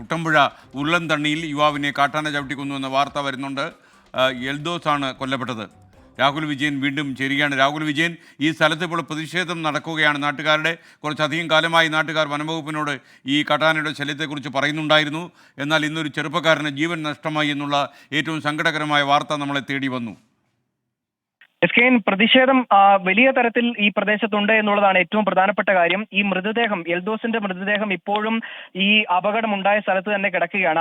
കുട്ടമ്പുഴ ഉരുളൻതണ്ണിയിൽ യുവാവിനെ കാട്ടാന ചവിട്ടിക്കൊന്നുവെന്ന വാർത്ത വരുന്നുണ്ട്. എൽദോസ് ആണ് കൊല്ലപ്പെട്ടത്. രാഹുൽ വിജയൻ വീണ്ടും ചേരുകയാണ്. രാഹുൽ വിജയൻ, ഈ സ്ഥലത്ത് ഇപ്പോൾ പ്രതിഷേധം നടക്കുകയാണ്. നാട്ടുകാരുടെ കുറച്ചധികം കാലമായി നാട്ടുകാർ വനംവകുപ്പിനോട് ഈ കാട്ടാനയുടെ ശല്യത്തെക്കുറിച്ച് പറയുന്നുണ്ടായിരുന്നു. എന്നാൽ ഇന്നൊരു ചെറുപ്പക്കാരന് ജീവൻ നഷ്ടമായി എന്നുള്ള ഏറ്റവും സങ്കടകരമായ വാർത്ത നമ്മളെ തേടി വന്നു. എസ്കെൻ, പ്രതിഷേധം വലിയ തരത്തിൽ ഈ പ്രദേശത്തുണ്ട് എന്നുള്ളതാണ് ഏറ്റവും പ്രധാനപ്പെട്ട കാര്യം. ഈ മൃതദേഹം, എൽദോസിന്റെ മൃതദേഹം ഇപ്പോഴും ഈ അപകടമുണ്ടായ സ്ഥലത്ത് തന്നെ കിടക്കുകയാണ്.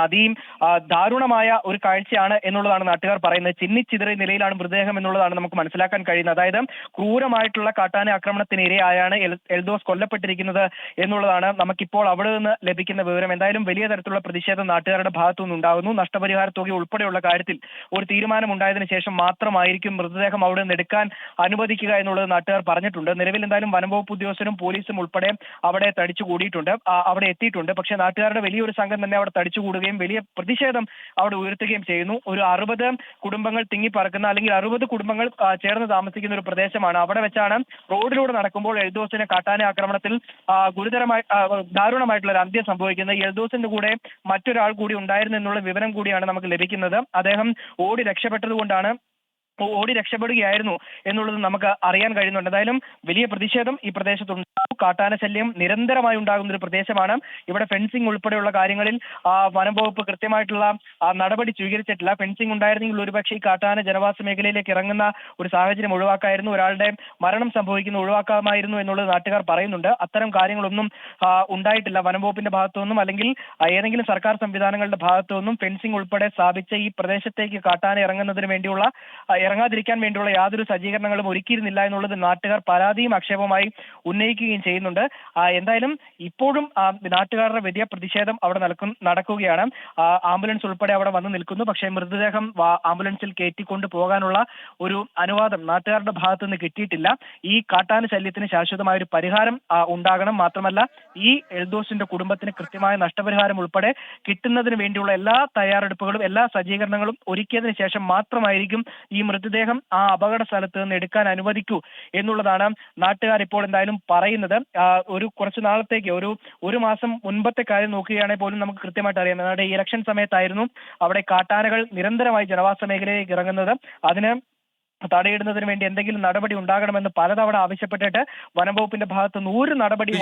ദാരുണമായ ഒരു കാഴ്ചയാണ് എന്നുള്ളതാണ് നാട്ടുകാർ പറയുന്നത്. ചിന്നിച്ചിതറിയ നിലയിലാണ് മൃതദേഹം എന്നുള്ളതാണ് നമുക്ക് മനസ്സിലാക്കാൻ കഴിയുന്നത്. അതായത് ക്രൂരമായിട്ടുള്ള കാട്ടാന ആക്രമണത്തിന് ഇരയായാണ് എൽദോസ് കൊല്ലപ്പെട്ടിരിക്കുന്നത് എന്നുള്ളതാണ് നമുക്കിപ്പോൾ അവിടെ നിന്ന് ലഭിക്കുന്ന വിവരം. എന്തായാലും വലിയ തരത്തിലുള്ള പ്രതിഷേധം നാട്ടുകാരുടെ ഭാഗത്തു നിന്നുണ്ടാകുന്നു. നഷ്ടപരിഹാര തുക ഉൾപ്പെടെയുള്ള കാര്യത്തിൽ ഒരു തീരുമാനം ഉണ്ടായതിനു ശേഷം മാത്രമായിരിക്കും മൃതദേഹം അവിടെ എടുക്കാൻ അനുവദിക്കുക എന്നുള്ളത് നാട്ടുകാർ പറഞ്ഞിട്ടുണ്ട്. നിലവിൽ എന്തായാലും വനംവകുപ്പ് ഉദ്യോഗസ്ഥരും പോലീസും ഉൾപ്പെടെ അവിടെ തടിച്ചുകൂടിയിട്ടുണ്ട്, അവിടെ എത്തിയിട്ടുണ്ട്. പക്ഷേ നാട്ടുകാരുടെ വലിയൊരു സംഘം തന്നെ അവിടെ തടിച്ചുകൂടുകയും വലിയ പ്രതിഷേധം അവിടെ ഉയർത്തുകയും ചെയ്യുന്നു. ഒരു 60 കുടുംബങ്ങൾ തിങ്ങിപ്പറക്കുന്ന, അല്ലെങ്കിൽ 60 കുടുംബങ്ങൾ ചേർന്ന് താമസിക്കുന്ന ഒരു പ്രദേശമാണ്. അവിടെ വെച്ചാണ് റോഡിലൂടെ നടക്കുമ്പോൾ എൽദോസിന് കാട്ടാന ആക്രമണത്തിൽ ദാരുണമായിട്ടുള്ള ഒരു അന്ത്യം സംഭവിക്കുന്നത്. എൽദോസിന്റെ കൂടെ മറ്റൊരാൾ കൂടി ഉണ്ടായിരുന്നു എന്നുള്ള വിവരം കൂടിയാണ് നമുക്ക് ലഭിക്കുന്നത്. അദ്ദേഹം ഓടി രക്ഷപ്പെടുകയായിരുന്നു എന്നുള്ളത് നമുക്ക് അറിയാൻ കഴിയുന്നുണ്ട്. എന്തായാലും വലിയ പ്രതിഷേധം ഈ പ്രദേശത്തുണ്ട്. കാട്ടാന ശല്യം നിരന്തരമായി ഉണ്ടാകുന്ന ഒരു പ്രദേശമാണ്. ഇവിടെ ഫെൻസിംഗ് ഉൾപ്പെടെയുള്ള കാര്യങ്ങളിൽ വനം വകുപ്പ് കൃത്യമായിട്ടുള്ള നടപടി സ്വീകരിച്ചിട്ടില്ല. ഫെൻസിംഗ് ഉണ്ടായിരുന്നെങ്കിൽ ഒരുപക്ഷെ ഈ കാട്ടാന ജനവാസ മേഖലയിലേക്ക് ഇറങ്ങുന്ന ഒരു സാഹചര്യം ഒഴിവാക്കായിരുന്നു, ഒരാളുടെ മരണം സംഭവിക്കുന്ന ഒഴിവാക്കാമായിരുന്നു എന്നുള്ളത് നാട്ടുകാർ പറയുന്നുണ്ട്. അത്തരം കാര്യങ്ങളൊന്നും ഉണ്ടായിട്ടില്ല വനം വകുപ്പിന്റെ ഭാഗത്തു നിന്നും, അല്ലെങ്കിൽ ഏതെങ്കിലും സർക്കാർ സംവിധാനങ്ങളുടെ ഭാഗത്തു നിന്നും. ഫെൻസിംഗ് ഉൾപ്പെടെ സ്ഥാപിച്ച ഈ പ്രദേശത്തേക്ക് കാട്ടാന ഇറങ്ങാതിരിക്കാൻ വേണ്ടിയുള്ള യാതൊരു സജ്ജീകരണങ്ങളും ഒരുക്കിയിരുന്നില്ല എന്നുള്ളത് നാട്ടുകാർ പരാതിയും ആക്ഷേപമായി ഉന്നയിക്കുകയും ചെയ്യുന്നുണ്ട്. എന്തായാലും ഇപ്പോഴും നാട്ടുകാരുടെ വലിയ പ്രതിഷേധം അവിടെ നടക്കുകയാണ്. ആംബുലൻസ് ഉൾപ്പെടെ അവിടെ വന്ന് നിൽക്കുന്നു. പക്ഷേ മൃതദേഹം ആംബുലൻസിൽ കയറ്റിക്കൊണ്ട് പോകാനുള്ള ഒരു അനുവാദം നാട്ടുകാരുടെ ഭാഗത്തു നിന്ന് കിട്ടിയിട്ടില്ല. ഈ കാട്ടാന ശല്യത്തിന് ശാശ്വതമായ ഒരു പരിഹാരം ഉണ്ടാകണം. മാത്രമല്ല, ഈ എൽദോസിന്റെ കുടുംബത്തിന് കൃത്യമായ നഷ്ടപരിഹാരം ഉൾപ്പെടെ കിട്ടുന്നതിന് വേണ്ടിയുള്ള എല്ലാ തയ്യാറെടുപ്പുകളും എല്ലാ സജ്ജീകരണങ്ങളും ഒരുക്കിയതിനു ശേഷം മാത്രമായിരിക്കും ഈ മൃതദേഹം ആ അപകട സ്ഥലത്ത് നിന്ന് എടുക്കാൻ അനുവദിക്കൂ എന്നുള്ളതാണ് നാട്ടുകാർ ഇപ്പോൾ എന്തായാലും പറയുന്നത്. കുറച്ച് നാളത്തേക്ക് ഒരു മാസം മുൻപത്തെ കാര്യം നോക്കുകയാണെങ്കിൽ പോലും നമുക്ക് കൃത്യമായിട്ട് അറിയാം. നമ്മുടെ ഈ ഇലക്ഷൻ സമയത്തായിരുന്നു അവിടെ കാട്ടാനകൾ നിരന്തരമായി ജനവാസ മേഖലയിലേക്ക് ഇറങ്ങുന്നത്. അതിന് തടയിടുന്നതിന് വേണ്ടി എന്തെങ്കിലും നടപടി ഉണ്ടാകണമെന്ന് പലതവണ ആവശ്യപ്പെട്ടിട്ട് വനംവകുപ്പിന്റെ ഭാഗത്ത് നിന്ന് ഒരു നടപടി